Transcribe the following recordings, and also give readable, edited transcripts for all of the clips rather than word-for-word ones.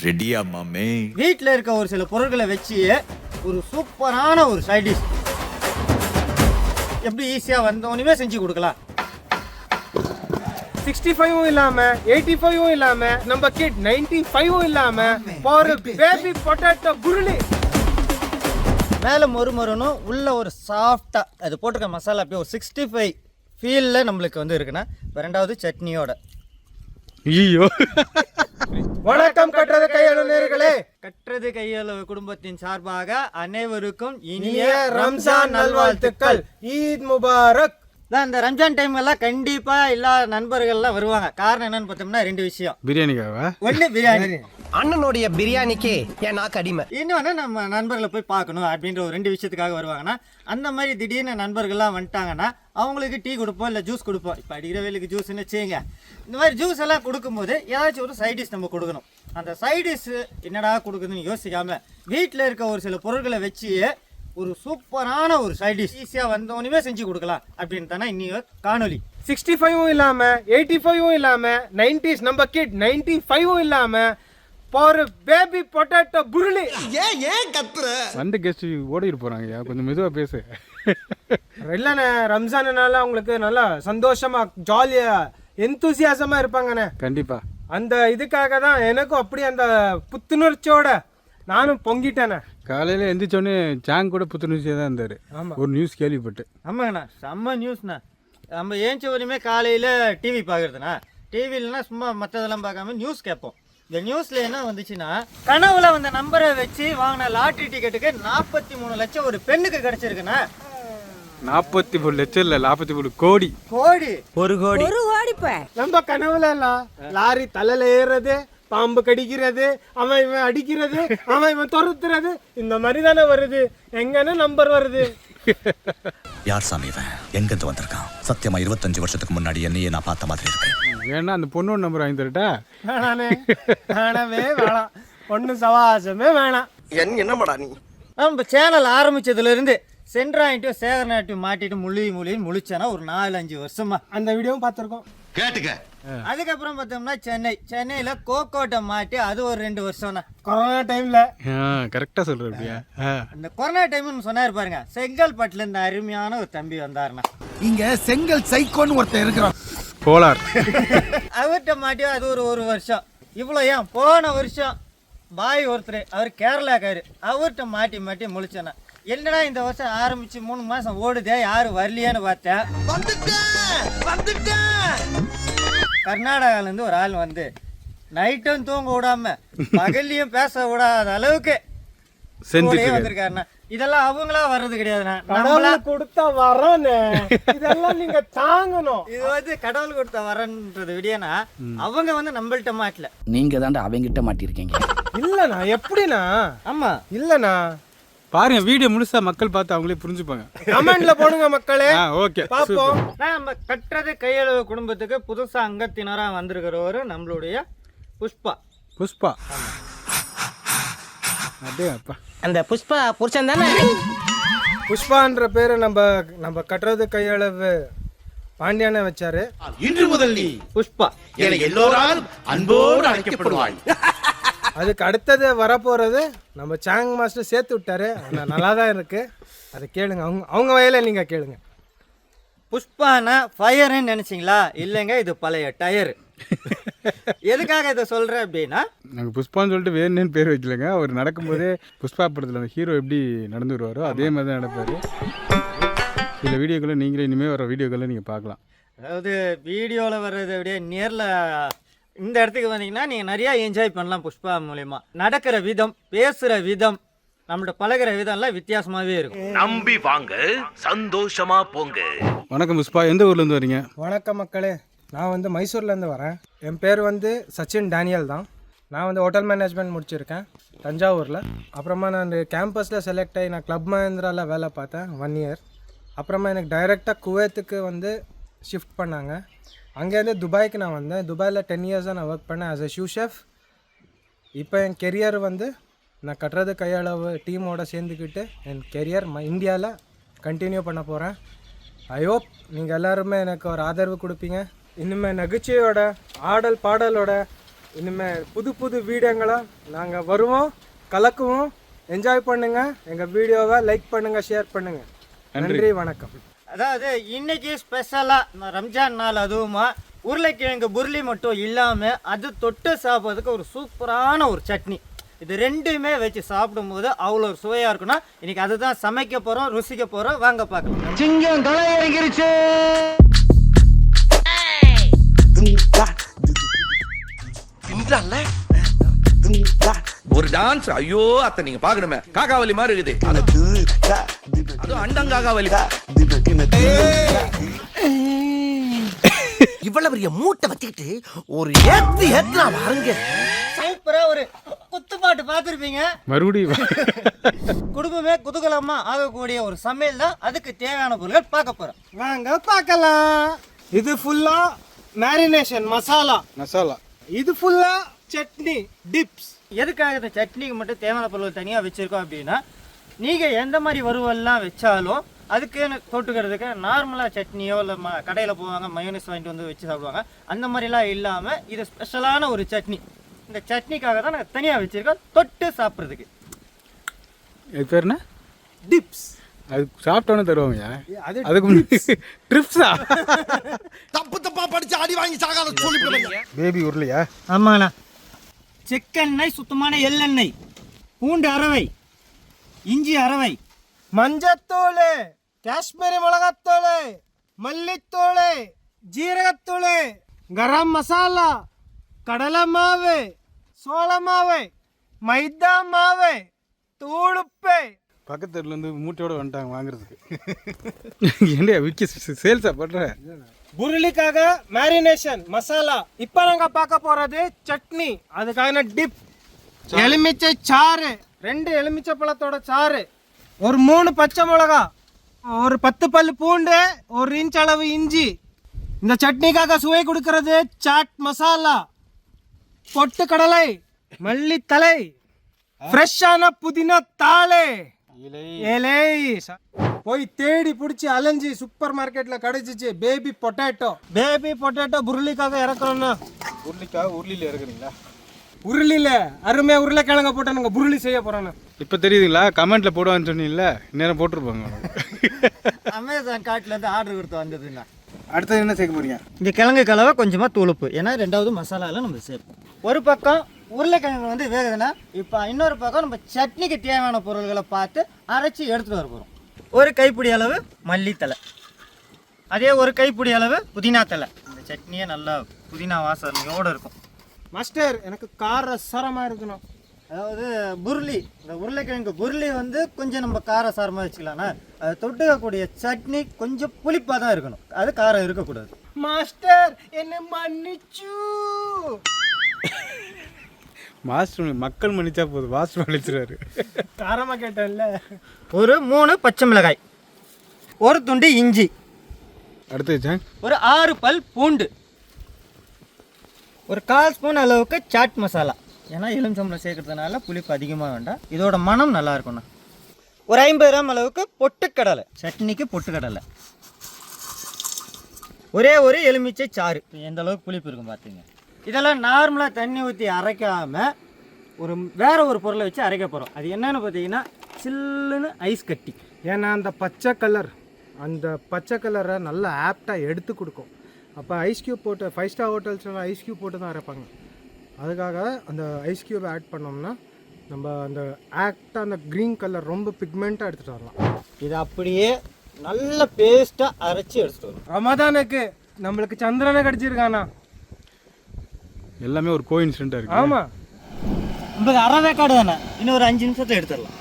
ரெடியா மாமே? வீட்டில் இருக்க ஒரு சில பொருட்களை வச்சு ஒரு சூப்பரான ஒரு சைட் டிஷ் எப்படி ஈஸியாக வந்தோன்னே செஞ்சு கொடுக்கலாம். 65 இல்லாம 85 இல்லாம நம்ம கிட் 95 இல்லாம ஒரு பேபி பொட்டேட்டோ குருளி மேலே மொறுமொறுனும் உள்ள ஒரு சாஃப்டாக அது போட்டிருக்க மசாலா அப்படியே ஒரு 65 ஃபீலில் நம்மளுக்கு வந்து இருக்குன்னா ரெண்டாவது சட்னியோட. ஐயோ வணக்கம் கட்டுறது கையளவு நேயர்களே. கட்டுறது கையளவு குடும்பத்தின் சார்பாக அனைவருக்கும் இனிய ரம்ஜான் நல்வாழ்த்துக்கள். ஈத் முபாரக். இந்த ரம்ஜான் டைம் எல்லாம் கண்டிப்பா எல்லா நண்பர்கள்லாம் வருவாங்க. காரணம் என்னன்னு பார்த்தோம்னா ரெண்டு விஷயம். பிரியாணிக்காவா? ஒண்ணு பிரியாணி, அண்ணனுடைய பிரியாணிக்கு ஏன் நாக்கு அடிமை. இன்னொன்னு நம்ம நண்பர்களை போய் பார்க்கணும் அப்படின்ற ஒரு ரெண்டு விஷயத்துக்காக வருவாங்கன்னா அந்த மாதிரி திடீர்னு நண்பர்கள்லாம் வந்துட்டாங்கன்னா அவங்களுக்கு டீ கொடுப்போம் இல்லை ஜூஸ் கொடுப்போம். இப்போ அடிக்கிற வேலைக்கு ஜூஸ்ன்னு வச்சுங்க. இந்த மாதிரி ஜூஸ் எல்லாம் கொடுக்கும்போது ஏதாச்சும் ஒரு சைட் டிஷ் நம்ம கொடுக்கணும். அந்த சைட் டிஷ் என்னடா கொடுக்குதுன்னு யோசிக்காம வீட்டில் இருக்க ஒரு சில பொருட்களை வச்சு ஒரு சூப்பரான ஒரு சைட் டிஷ் ஈஸியாக வந்தோன்னே செஞ்சு கொடுக்கலாம் அப்படின்னு தானே இன்னைக்கு காணொலி. 65 இல்லாம 85 இல்லாம 90s நம்ம கிட் 95 இல்லாம ஒரு பேபி பொட்டேட்டோ குருளி. ஏன் கத்துற? வந்து கெஸ்ட் ஓடிட்டு போறாங்க, கொஞ்சம் மெதுவா பேசு. இல்லண்ணே, ரம்ஜானால அவங்களுக்கு நல்லா சந்தோஷமா ஜாலியா எந்தூசியாசமா இருப்பாங்கண்ணே. கண்டிப்பா அந்த இதுக்காக தான் எனக்கும் அப்படி அந்த புத்துணர்ச்சியோட நானும் பொங்கிட்டேனே. காலையில எந்திரிச்சோடனே சாங் கூட புத்துணர்ச்சியா தான் இருந்தாரு. ஒரு நியூஸ் கேள்விப்பட்டு. ஆமாங்கண்ணா, செம்ம நியூஸ்ண்ணா. நம்ம ஏஞ்ச வரையுமே காலையில் டிவி பார்க்குறதுண்ணா. டிவிலனா சும்மா மற்றதெல்லாம் பார்க்காம நியூஸ் கேட்போம். இந்த நியூஸில் என்ன வந்துச்சுன்னா கனவுல வந்த நம்பரை வச்சு வாங்கின லாட்ரி டிக்கெட்டுக்கு 43 லட்சம் ஒரு பெண்ணுக்கு கிடைச்சிருக்குண்ணா. 43 லட்சம் இல்ல, 43 கோடி. கோடி, ஒரு கோடி. நம்ம கனவுல எல்லாம் லாரி தலையில ஏறுறது, பாம்பு கடிக்கிறது, அவன் இவன் அடிக்கிறது, அவன் இவன் துரத்துறது, இந்த மாதிரி தானே வருது. எங்கன்னு நம்பர் வருது. யார் சாமி இவன்? எங்கிருந்து வந்திருக்கான்? சத்தியமா 25 வருஷத்துக்கு முன்னாடி என்னையே நான் பார்த்த மாதிரி இருக்கு. வேணா அந்த பொண்ணோட நம்பர் வாங்கி தரட்டா? வேணவே வேணாம், ஒன்னும் சவாசமே வேணாம். என்னமாடா நீ? நம்ம சேனல் ஆரம்பிச்சதுலேருந்து சென்ட்ராயிட்டும் சேகரநாட்டையும் மாட்டிட்டு முழிச்சேன்னா ஒரு 4-5 வருஷமா அந்த வீடியோவும் பார்த்துருக்கோம். கேட்டுக்க. அதுக்கப்புறம் பார்த்தோம்னா சென்னையில் கோகோட்டை மாட்டி அது ஒரு 2 வருஷம்னா. கொரோனா டைம்ல கரெக்டா சொல்ற அப்படியா? இந்த கொரோனா டைம்னு சொன்னாரு பாருங்க, செங்கல்பட்டுல இந்த அருமையான ஒரு தம்பி வந்தாருண்ணா. இங்க செங்கல் சைக்கோன்னு ஒருத்தர் இருக்கிறான். போலார். அவர்கிட்ட மாட்டி அது ஒரு வருஷம். இவ்வளோ ஏன் போன வருஷம் பாய் ஒருத்தர், அவர் கேரளாக்காரு, அவர்கிட்ட மாட்டி முழிச்சேண்ணா. என்னடா இந்த வருஷம் ஆரம்பிச்சு 3 மாசம் ஓடுதே, யாரும் வரலையான்னு பார்த்தேன். கர்நாடகாலேருந்து ஒரு ஆள் வந்து நைட்டும் தூங்க விடாம பகல்லையும் பேச விடாத அளவுக்கு வந்திருக்காருண்ணா. இதெல்லாம் அவங்களா வர்றது கிடையாதுண்ணா, நம்மளா கொடுத்தா வரேன்னு. இதெல்லாம் நீங்க தாங்கணும். இது வந்து கடவுள் கொடுத்த வரன்றது விடியனா அவங்க வந்து நம்மள்ட்ட மாட்டல. நீங்க தாண்டா அவங்கிட்ட மாட்டிருக்கீங்க. இல்லண்ணா, எப்படிண்ணா? ஆமா இல்லண்ணா, பாருங்க வீடியோ முழுசா மக்கள் பார்த்து அவங்களே புரிஞ்சுப்பாங்க. கமெண்ட்ல போடுங்க மக்களே. ஓகே, பாப்போம். நம்ம கட்டுறது கையளவு குடும்பத்துக்கு புதுசா அங்கத்தினரா வந்திருக்கிறவரு நம்மளுடைய புஷ்பா. அப்படியே அப்பா. அந்த புஷ்பா புருஷன் தானே? புஷ்பான்ற பேரை நம்ம கட்டுறது கையளவு பாண்டியானே வச்சாரு. இன்று முதல் நீ புஷ்பா என எல்லோராலும் அன்போடு அழைக்கப்படுவாய். அதுக்கு அடுத்தது வரப்போறது நம்ம சாங் மாஸ்டர் சேர்த்து விட்டாரு. ஆனால் நல்லா தான் இருக்கு, அதை கேளுங்க. அவங்க வயல நீங்க கேளுங்க. புஷ்பானா ஃபயர்ன்னு நினைச்சிங்களா? இல்லைங்க, இது பழைய டயர். எதுக்காக இதை சொல்றேன் அப்படின்னா, நாங்கள் புஷ்பான்னு சொல்லிட்டு வேணுன்னு பேர் வைக்கலங்க. அவர் நடக்கும்போதே புஷ்பா படத்தில் அந்த ஹீரோ எப்படி நடந்து வருவாரோ அதே மாதிரி தான் நடப்பார். சில வீடியோக்களை நீங்களே இனிமேல் வர வீடியோக்களை நீங்கள் பார்க்கலாம். அதாவது வீடியோவில் வர்றதை விட நேரில் இந்த இடத்துக்கு வந்தீங்கன்னா நீங்கள் நிறையா என்ஜாய் பண்ணலாம். புஷ்பா மூலயமா நடக்கிற விதம், பேசுகிற விதம், நம்மளோட பழகிற விதம்லாம் வித்தியாசமாகவே இருக்கும். நம்பி வாங்க, சந்தோஷமா போங்க. வணக்கம் புஷ்பா, எந்த ஊர்லேருந்து வரீங்க? வணக்கம் மக்களே, நான் வந்து மைசூர்லேருந்து வரேன். என் பேர் வந்து சச்சின் டேனியல் தான். நான் வந்து ஹோட்டல் மேனேஜ்மெண்ட் முடிச்சிருக்கேன் தஞ்சாவூரில். அப்புறமா நான் கேம்பஸில் செலக்ட் ஆகி நான் கிளப் மஹேந்திராவில் வேலை பார்த்தேன் 1 இயர். அப்புறமா எனக்கு டைரெக்டாக குவைத்துக்கு வந்து ஷிஃப்ட் பண்ணாங்க. அங்கேருந்து துபாய்க்கு நான் வந்தேன். துபாயில் 10 இயர்ஸாக நான் ஒர்க் பண்ணேன் ஆஸ் எ ஷூ ஷெஃப். இப்போ என் கெரியர் வந்து நான் கட்டுறது கையளவு டீமோடு சேர்ந்துக்கிட்டு என் கெரியர் இந்தியாவில் கண்டினியூ பண்ண போகிறேன். ஐ ஹோப் நீங்கள் எல்லாருமே எனக்கு ஒரு ஆதரவு கொடுப்பீங்க. இனிமேல் நகைச்சுவையோட, ஆடல் பாடலோட இனிமேல் புது புது வீடியோங்களை நாங்கள் வருவோம், கலக்குவோம். என்ஜாய் பண்ணுங்க. எங்கள் வீடியோவை லைக் பண்ணுங்க, ஷேர் பண்ணுங்க. நன்றி, வணக்கம். அதாவது இன்னைக்கு ஸ்பெஷலாக ரம்ஜான் நாள் அதுவுமா உருளைக்கிழங்கு புர்லி மட்டும் இல்லாமல் அது தொட்டு சாப்பிட்றதுக்கு ஒரு சூப்பரான ஒரு சட்னி. இது ரெண்டுமே வச்சு சாப்பிடும்போது அவ்வளோ ஒரு சுவையாக இருக்குன்னா இன்னைக்கு அதுதான் சமைக்க போகிறோம், ருசிக்க போகிறோம். வாங்க பார்க்கலாம். சிங்கம் களை இறங்கிருச்சு. ஒரு டான்ஸ் ஐயோ அத்தை நீங்க பாக்கணுமே காக்காவலி மாதிரி இருக்குது அது அண்டங்காகாவலி இவ்வளவு பெரிய மூட்டை வச்சுக்கிட்டு ஒரு ஏத்து பாருங்க. சூப்பராக ஒரு குத்துப்பாட்டு பார்த்துருப்பீங்க. மறுபடியும் குடும்பமே குதூகலமா ஆகக்கூடிய ஒரு சமையல் தான். அதுக்கு தேவையான பொருட்கள் பார்க்க போறோம். வாங்க பார்க்கலாம். இது ஃபுல்லாக மேரினேஷன் மசாலா. இது ஃபுல்லாக சட்னி டிப்ஸ். எதுக்காக இந்த சட்னிக்கு மட்டும் தேவையான பொருட்கள் தனியாக வச்சுருக்கோம் அப்படின்னா, நீங்கள் எந்த மாதிரி வறுவல்லாம் வச்சாலும் அதுக்கு தொட்டுக்கிறதுக்கு நார்மலாக சட்னியோ இல்லை கடையில் போவாங்க மயோனிஸ் வாங்கிட்டு வந்து வச்சு சாப்பிடுவாங்க. அந்த மாதிரிலாம் இல்லாமல் இது ஸ்பெஷலான ஒரு சட்னி. இந்த சட்னிக்காக தான் நாங்கள் தனியாக வச்சுருக்கோம் தொட்டு சாப்பிட்றதுக்கு. இது பேர் என்ன? டிப்ஸ். அது சாப்பிட்டோன்னு தருவாங்க. அதுக்கு ட்ரிப்ஸா? தப்பா படிச்சு அடி வாங்கி சாகாத சொல்லிட்டு பேபி உருளையா? ஆமாண்ணா. செக்கெண்ணெய், சுத்தமான எள்ளெண்ணெய், பூண்டு அரவை, இஞ்சி அரவை, மஞ்சத்தூள், காஷ்மீரி மிளகாத்தூள், மல்லித்தூள், ஜீரகத்தூள், கரம் மசாலா, கடலை மாவு, சோள மாவு, மைதா மாவு, தூளுப்பு. பக்கத்துல இருந்து மூட்டையோட வந்துட்டாங்க வாங்குறதுக்கு. என்ன விக்கி சேல்ஸா பண்ற? புருளிக்காக மேரினேஷன் மசாலா. இப்போ நாங்கள் பார்க்க போகிறது சட்னி. அதுக்கான டிப் எலுமிச்சை சாறு, 2 எலுமிச்சை பழத்தோட சாறு, ஒரு 3 பச்சை மிளகா, ஒரு 10 பல் பூண்டு, 1 இன்ச் அளவு இஞ்சி. இந்த சட்னிக்காக சுவை கொடுக்கறது சாட் மசாலா, பொட்டு கடலை, மல்லித்தலை, ஃப்ரெஷ்ஷான புதினா தாளை, இலை. போய் தேடி பிடிச்சி அலைஞ்சி சூப்பர் மார்க்கெட்ல கிடைச்சிச்சு பேபி பொட்டேட்டோ புருளிக்காக இறக்குறோம்னா. உருளியில இறக்குறீங்களா? உருளியில அருமையா உருளைக்கிழங்க போட்டு நாங்கள் புருளி செய்ய போறோம். இப்போ தெரியுதுங்களா? கமெண்ட்ல போடுவான்னு சொன்னீங்கல்ல, நேரம் போட்டிருப்பாங்க. அமேசான் கார்ட்லேருந்து ஆர்டர் கொடுத்து வந்ததுண்ணா. அடுத்தது என்ன சேர்க்க போறீங்க? இந்த கிழங்கு கலவை கொஞ்சமாக தூளுப்பு, ஏன்னா 2வது மசாலாவில் நம்ம சேர்ப்போம். ஒரு பக்கம் உருளைக்கிழங்கு வந்து வேகுதுன்னா, இப்போ இன்னொரு பக்கம் நம்ம சட்னிக்கு தேவையான பொருள்களை பார்த்து அரைச்சி எடுத்துகிட்டு வர போகிறோம். ஒரு கைப்பிடி அளவு மல்லித்தலை, அதே ஒரு கைப்பிடி அளவு புதினா தலை. இந்த சட்னியே நல்லா புதினா வாசனையோடு இருக்கும். மாஸ்டர் எனக்கு கார சாரமாக இருக்கணும். அதாவது புருளி, இந்த உருளைக்கிழங்கு புருளி வந்து கொஞ்சம் நம்ம கார சாரமாக வச்சுக்கலாம்னா, அதை தொட்டுக்கக்கூடிய சட்னி கொஞ்சம் புளிப்பாக தான் இருக்கணும், அது காரம் இருக்கக்கூடாது. மாஸ்டர் என்ன மன்னிச்சு. மாஸ்டர் மக்கள் மன்னிச்சா போதும், மாஸ்டர் மன்னிச்சிருவாரு. காரமாக கேட்டேன்ல. ஒரு 3 பச்சை மிளகாய், ஒரு துண்டு இஞ்சி, அடுத்தது ஒரு 6 பல் பூண்டு, ஒரு 1/4 ஸ்பூன் அளவுக்கு சாட் மசாலா. ஏன்னா எலுமிச்சம்பழம் சேர்க்கறதுனால புளிப்பு அதிகமாக வேண்டாம், இதோட மனம் நல்லா இருக்கும்ண்ணா. ஒரு 50 கிராம் அளவுக்கு பொட்டுக்கடலை, சட்னிக்கு பொட்டுக்கடலை. ஒரே ஒரு எலுமிச்சை சாறு. எந்த அளவுக்கு புளிப்பு இருக்கும் பார்த்தீங்க. இதெல்லாம் நார்மலாக தண்ணி ஊற்றி அரைக்காமல் வேற ஒரு பொருளை வச்சு அரைக்க போகிறோம். அது என்னன்னு பார்த்தீங்கன்னா சில்லுன்னு ஐஸ் கட்டி. ஏன்னா அந்த பச்சை கலரை நல்லா ஆப்டாக எடுத்து கொடுக்கும். அப்போ ஐஸ் க்யூப் போட்டு 5 ஸ்டார் ஹோட்டல்ஸ்லாம் ஐஸ் க்யூப் போட்டு தான் அரைப்பாங்க. அதுக்காக அந்த ஐஸ் க்யூப் ஆட் பண்ணோம்னா நம்ம அந்த ஆக்டாக அந்த க்ரீன் கலர் ரொம்ப பிக்மெண்ட்டாக எடுத்துகிட்டு வரலாம். இதை அப்படியே நல்ல பேஸ்ட்டாக அரைச்சி எடுத்துகிட்டு வரும். ரமதானுக்கு நம்மளுக்கு சந்திரனை கிடச்சிருக்கானா? எல்லாமே ஒரு கோஇன்சிடென்ட்டாக இருக்கு. ஆமாம், நம்ம அரை வேக்காடு தானே, இன்னும் ஒரு 5 நிமிஷத்தில் எடுத்துடலாம்.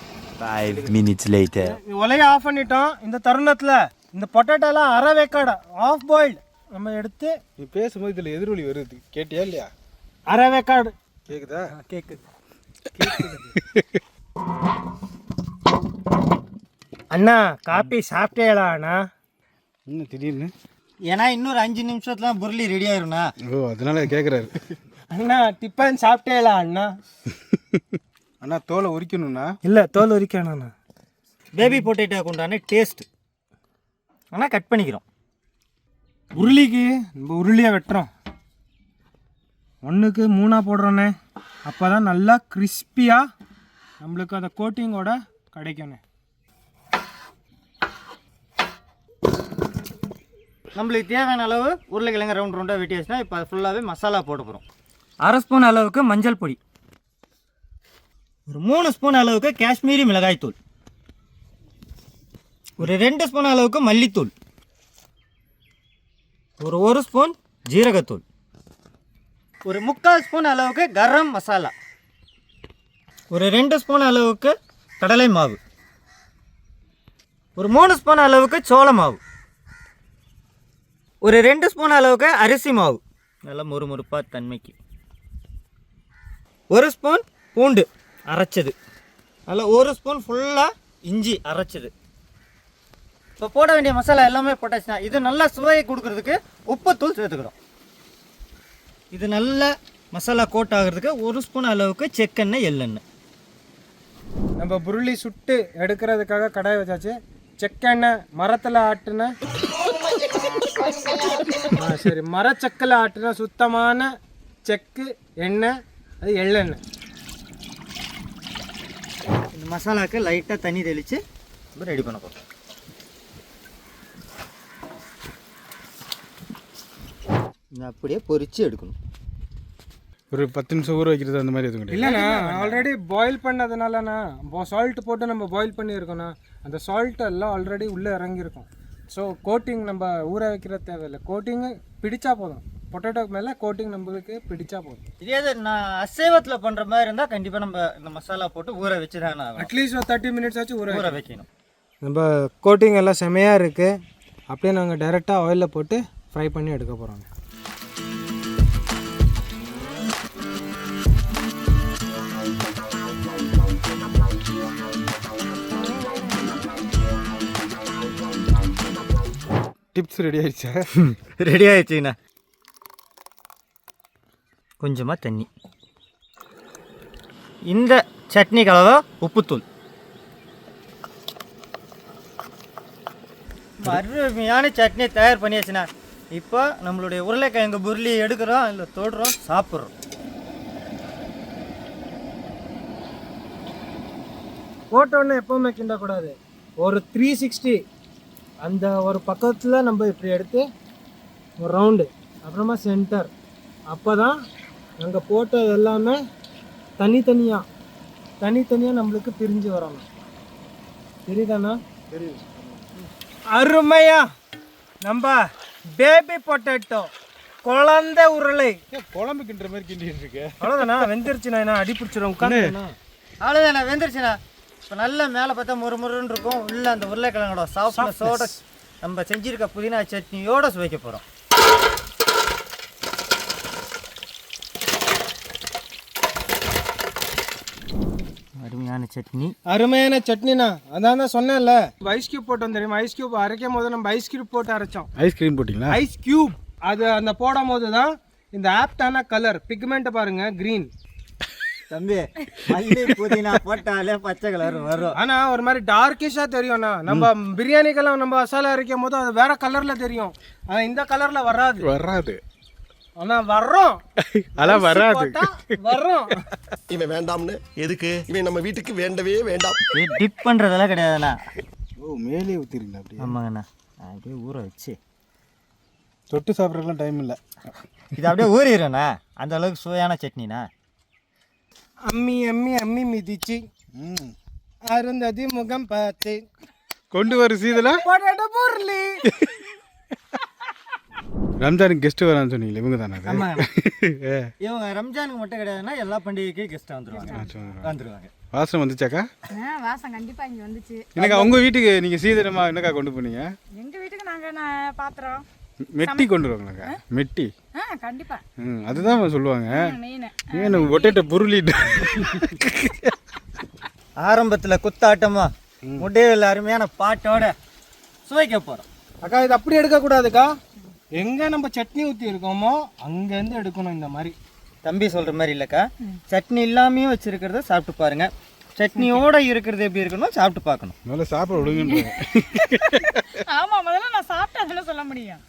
5 minutes later. உலையை ஆஃப் பண்ணிட்டோம். இந்த தருணத்தில் இந்த பொட்டேட்டோலாம் அரை வேக்காடை ஆஃப் பாயில்டு நம்ம எடுத்து. நீ பேசும்போது இதில் எதிரொலி வருது, கேட்டியா இல்லையா? அரை வேக்காடு கேட்குதா? கேட்குது. அண்ணா காப்பி சாப்பிட்டேடா அண்ணா? இன்னும் திடீர்னு ஏன்னா இன்னொரு 5 நிமிஷத்துல புருளி ரெடி ஆயிரும்ண்ணா. ஓ அதனால கேட்குறாரு. அண்ணா டிஃபன் சாப்பிட்டேடா அண்ணா? அண்ணா தோலை உரிக்கணும்ண்ணா. இல்லை தோல் உரிக்கணும்ண்ணா. பேபி பொட்டேட்டோக்கு உண்டான டேஸ்ட். ஆனால் கட் பண்ணிக்கிறோம். உருளிக்கு நம்ம உருளியை வெட்டுறோம். ஒன்றுக்கு 3 போடுறோண்ணே. அப்போ தான் நல்லா கிறிஸ்பியாக நம்மளுக்கு அந்த கோட்டிங்கோட கிடைக்குண்ணே. நம்மளுக்கு தேவையான அளவு உருளைக்கிழங்கு ரவுண்ட் ரவுண்டாக வெட்டி வச்சுனா இப்போ அது ஃபுல்லாகவே மசாலா போட போகிறோம். 1/2 ஸ்பூன் அளவுக்கு மஞ்சள் பொடி, ஒரு 3 ஸ்பூன் அளவுக்கு காஷ்மீரி மிளகாய் தூள், ஒரு 2 ஸ்பூன் அளவுக்கு மல்லித்தூள், ஒரு 1 ஸ்பூன் ஜீரகத்தூள், ஒரு 3/4 ஸ்பூன் அளவுக்கு கரம் மசாலா, ஒரு 2 ஸ்பூன் அளவுக்கு கடலை மாவு, ஒரு 3 ஸ்பூன் அளவுக்கு சோள மாவு, ஒரு 2 ஸ்பூன் அளவுக்கு அரிசி மாவு நல்லா முறுமுறுப்பாக தன்மைக்கு, 1 ஸ்பூன் பூண்டு அரைச்சது, நல்லா 1 ஸ்பூன் ஃபுல்லாக இஞ்சி அரைச்சது. இப்போ போட வேண்டிய மசாலா எல்லாமே போட்டாச்சுன்னா இது நல்லா சுவையை கொடுக்கறதுக்கு உப்புத்தூள் சேர்த்துக்கிறோம். இது நல்ல மசாலா கோட் ஆகிறதுக்கு 1 ஸ்பூன் அளவுக்கு செக்கெண்ணெய் எள்ளெண்ணெய். நம்ம புருளி சுட்டு எடுக்கிறதுக்காக கடாய் வச்சாச்சு. செக்கெண்ணெய் மரத்தில் ஆட்டின சரி மரச்சக்கில் ஆட்டின சுத்தமான செக்கு எண்ணெய், அது எள்ளெண்ணெய். இந்த மசாலாவுக்கு லைட்டாக தண்ணி தெளித்து நம்ம ரெடி பண்ண போகிறோம். இதை அப்படியே பொரித்து எடுக்கணும். ஒரு 10 நிமிஷம் ஊற வைக்கிறது அந்த மாதிரி எதுவும் கிடையாது. இல்லைண்ணா, ஆல்ரெடி பாயில் பண்ணதுனாலண்ணா சால்ட் போட்டு நம்ம பாயில் பண்ணியிருக்கோண்ணா. அந்த சால்ட் எல்லாம் ஆல்ரெடி உள்ளே இறங்கியிருக்கும். ஸோ கோட்டிங் நம்ம ஊற வைக்கிற தேவையில்லை. கோட்டிங்கு பிடிச்சா போதும். பொட்டேட்டோக்கு மேலே கோட்டிங் நம்மளுக்கு பிடிச்சா போதும். இதே நான் அசைவத்தில் பண்ணுற மாதிரி இருந்தால் கண்டிப்பாக நம்ம இந்த மசாலா போட்டு ஊற வச்சு தான் அட்லீஸ்ட் ஒரு 30 மினிட்ஸ் ஆச்சு ஊற வைக்கணும். நம்ம கோட்டிங் எல்லாம் செமையாக இருக்குது. அப்படியே நாங்கள் டைரெக்டாக ஆயிலில் போட்டு ஃப்ரை பண்ணி எடுக்க போகிறோங்க. டிப்ஸ் ரெடி ஆயிடுச்சா? ரெடி ஆயிடுச்சுங்கண்ணா. கொஞ்சமாக தண்ணி, இந்த சட்னி கலவை உப்புத்தூள், அருமையான சட்னி தயார் பண்ணியாச்சுண்ணா. இப்போ நம்மளுடைய உருளைக்கிழங்கு புருளி எடுக்கிறோம், இல்லை தொடுறோம், சாப்பிட்றோம். போட்டோன்னே எப்போவுமே கிண்டக்கூடாது. ஒரு 360 அந்த ஒரு பக்கத்தில் நம்ம இப்படி எடுத்து ஒரு ரவுண்டு, அப்புறமா சென்டர். அப்போ தான் நாங்கள் போட்டது எல்லாமே தனித்தனியாக நம்மளுக்கு பிரிஞ்சு வரணும். தெரியுதாண்ணா? தெரியுது. அருமையா நம்ம பேபி பொட்டேட்டோ குழந்தை உருளை குழம்பு கிண்டுற மாதிரி கிண்டிட்டு இருக்கு. அவ்வளோதாண்ணா. வெந்துருச்சுண்ணா, என்ன அடி பிடிச்சிடும் உட்காந்து. அவ்வளோதாண்ணா, வெந்துருச்சுண்ணா. இப்போ நல்ல மேலே பார்த்தா முறுமுறுன்னு இருக்கும். உள்ள அந்த உருளைக்கிழங்கோட சாஃப்ட்னஸோட நம்ம செஞ்சுருக்க புதினா சட்னியோட சுவைக்க போகிறோம். அருமையான சட்னிண்ணா. அதான் தான் சொன்னேன்ல, ஐஸ் கியூப் போட்டோம் தெரியுமா? ஐஸ் கியூப் அரைக்கும் போது நம்ம ஐஸ் கியூப் போட்டு அரைச்சோம். ஐஸ்கிரீம் போட்டிங்களா? ஐஸ் கியூப் அது அந்த போடும் போது தான் இந்த ஆப்டான கலர் பிக்மெண்ட் பாருங்க, கிரீன். தம்பி, மல்லி புதினா போட்டாலே பச்சை கலர் வரும். ஆனா ஒரு மாதிரி டார்க்கிஷா தெரியும்ண்ணா. நம்ம பிரியாணிக்கெல்லாம் நம்ம மசாலா அரைக்கும் போது அது வேற கலர்ல தெரியும். ஆனா இந்த கலர்ல வராது. ஆனா வர்றோம். அதான் வராது. வர்றோம். இவன் வேண்டாம்னு எதுக்கு? இவன் நம்ம வீட்டுக்கு வேண்டவே வேண்டாம். டிப் பண்ணுறதெல்லாம் கிடையாதுண்ணா. ஓ, மேலே ஊற்றிருங்களா? அப்படி ஆமாங்கண்ணா. அப்படியே ஊற வச்சு தொட்டு சாப்பிட்றதுலாம் டைம் இல்லை. இது அப்படியே ஊறிடுறேண்ணா. அந்த அளவுக்கு சுவையான சட்னிண்ணா. அம்மி மிதிச்சு அருந்ததி முகம் பார்த்து கொண்டு வர சீதலா பொட்டேட்டோ புருளி. ரம்ஜானுக்கு கெஸ்ட் வரான்னு சொன்னீங்களே, இவங்க தானே? ஆமாங்க. இவங்க ரம்ஜானுக்கு மட்டும் கிடையாதுன்னா எல்லா பண்டிகைக்கும் கெஸ்ட்டாக வந்துருவாங்க. வாசனை வந்துச்சாக்கா? வாசம் கண்டிப்பா இங்க வந்துச்சு. என்னக்கா உங்க வீட்டுக்கு நீங்க சீதனமா என்னக்கா கொண்டு போனீங்க? எங்க வீட்டுக்கு நாங்க பாத்திரம் மெட்டி கொண்டு வருவாங்களாக்கா? மெட்டி கண்டிப்பா. அதுதான் சொல்லுவாங்க. மெயின் பொட்டேட்டோ புருளிட்டு ஆரம்பத்தில் குத்தாட்டமா முடிவில் அருமையான பாட்டோட சுவைக்க போகிறோம். அக்கா, இது அப்படி எடுக்கக்கூடாதுக்கா. எங்கே நம்ம சட்னி ஊற்றி இருக்கோமோ அங்கேருந்து எடுக்கணும். இந்த மாதிரி தம்பி சொல்கிற மாதிரி இல்லைக்கா, சட்னி இல்லாமையும் வச்சுருக்கிறத சாப்பிட்டு பாருங்க. சட்னியோட இருக்கிறது எப்படி இருக்கணும் சாப்பிட்டு பார்க்கணும். முதல்ல சாப்பிட விடுங்க. ஆமா, முதல்ல நான் சாப்பிட்டா சொல்ல முடியும்.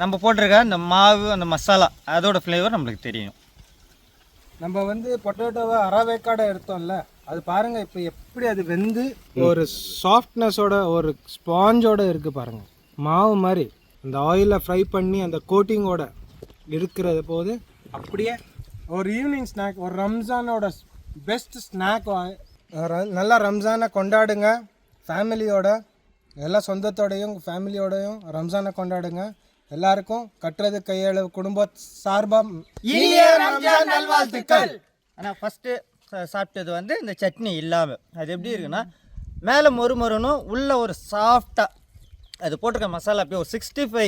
நம்ம போட்டிருக்க அந்த மாவு, அந்த மசாலா, அதோட ஃப்ளேவர் நம்மளுக்கு தெரியும். நம்ம வந்து பொட்டேட்டோவை அரைவேக்காடை எடுத்தோம்ல அது பாருங்க இப்போ எப்படி அது வெந்து ஒரு சாஃப்ட்னஸோட ஒரு ஸ்பாஞ்சோட இருக்கு பாருங்க, மாவு மாதிரி. அந்த ஆயிலில் ஃப்ரை பண்ணி அந்த கோட்டிங்கோட இருக்கிறது போது அப்படியே ஒரு ஈவினிங் ஸ்நாக், ஒரு ரம்ஜானோட பெஸ்ட் ஸ்நாக். நல்லா ரம்ஜானை கொண்டாடுங்க ஃபேமிலியோட, எல்லா சொந்தத்தோடையும் ஃபேமிலியோடையும் ரம்ஜானை கொண்டாடுங்க. எல்லாருக்கும் கட்டுறது கையளவு குடும்ப சார்பாக இனிய ரம்ஜான் நல்வாழ்த்துக்கள். ஆனால் ஃபஸ்ட்டு சாப்பிட்டது வந்து இந்த சட்னி இல்லாமல் அது எப்படி இருக்குன்னா மேலே மொறுமொறுனும் உள்ளே ஒரு சாஃப்டாக அது போட்டிருக்க மசாலா அப்படியே ஒரு 65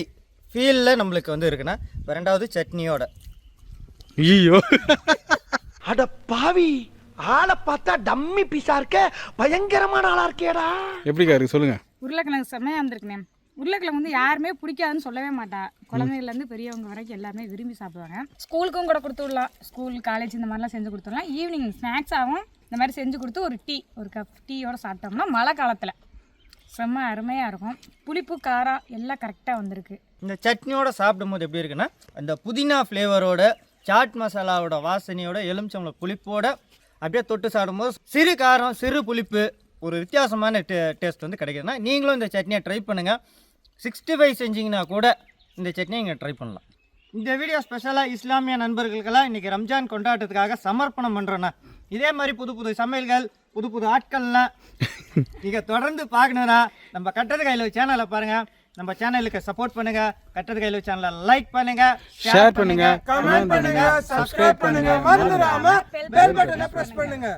ஃபீலில் நம்மளுக்கு வந்து இருக்குன்னா இப்போ ரெண்டாவது சட்னியோட. ஐயோ அட பாவி, ஆளை பார்த்தா டம்மி பீஸா இருக்க, பயங்கரமான ஆளா இருக்கேடா. எப்படிக்கா இருக்கு சொல்லுங்க. உருளைக்கிழங்கு செம்மையாக இருந்திருக்குண்ணே. உருளைக்கிழங்கு வந்து யாருமே பிடிக்காதுன்னு சொல்லவே மாட்டா. குழந்தைங்கள்லேருந்து பெரியவங்க வரைக்கும் எல்லாமே விரும்பி சாப்பிடுவாங்க. ஸ்கூலுக்கும் கூட கொடுத்து விடலாம், ஸ்கூல் காலேஜ் இந்த மாதிரிலாம் செஞ்சு கொடுத்துடலாம். ஈவினிங் ஸ்நாக்ஸாகவும் இந்த மாதிரி செஞ்சு கொடுத்து ஒரு கப் டீயோட சாப்பிட்டோம்னா மழை காலத்தில் செம்ம அருமையாக இருக்கும். புளிப்பு காரம் எல்லாம் கரெக்டாக வந்திருக்கு. இந்த சட்னியோட சாப்பிடும்போது எப்படி இருக்குன்னா அந்த புதினா ஃப்ளேவரோட, சாட் மசாலாவோட வாசனையோட, எலுமிச்சம்பழம் புளிப்போட அப்படியே தொட்டு சாப்பிடும்போது சிறு காரம் சிறு புளிப்பு ஒரு வித்தியாசமான டேஸ்ட் வந்து கிடைக்குதுன்னா நீங்களும் இந்த சட்னியை ட்ரை பண்ணுங்கள். 65 செஞ்சிங்கன்னா கூட இந்த சட்னியை இங்கே ட்ரை பண்ணலாம். இந்த வீடியோ ஸ்பெஷலாக இஸ்லாமிய நண்பர்களுக்கெல்லாம் இன்றைக்கி ரம்ஜான் கொண்டாட்டத்துக்காக சமர்ப்பணம் பண்ணுறோண்ணா. இதே மாதிரி புது புது சமையல்கள், புது புது ஆட்கள்லாம் நீங்கள் தொடர்ந்து பார்க்கணுன்னா நம்ம கட்டது கையில் சேனலை பாருங்கள். நம்ம சேனலுக்கு சப்போர்ட் பண்ணுங்க. கட்டது கையில் சேனலை லைக் பண்ணுங்க, ஷேர் பண்ணுங்க, கமெண்ட் பண்ணுங்க, சப்ஸ்கிரைப் பண்ணுங்க, மறந்துடாம பெல் பட்டனை பிரஸ் பண்ணுங்க.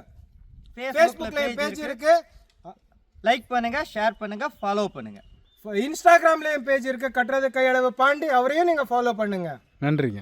ஃபேஸ்புக்ல பேஜ் இருக்கு, லைக் பண்ணுங்க, ஷேர் பண்ணுங்க, ஃபாலோ பண்ணுங்க. இன்ஸ்டாகிராம்லயும் பேஜ் இருக்கு, கட்டுறது கையளவு பாண்டி, அவரையும் நீங்க ஃபாலோ பண்ணுங்க. நன்றிங்க.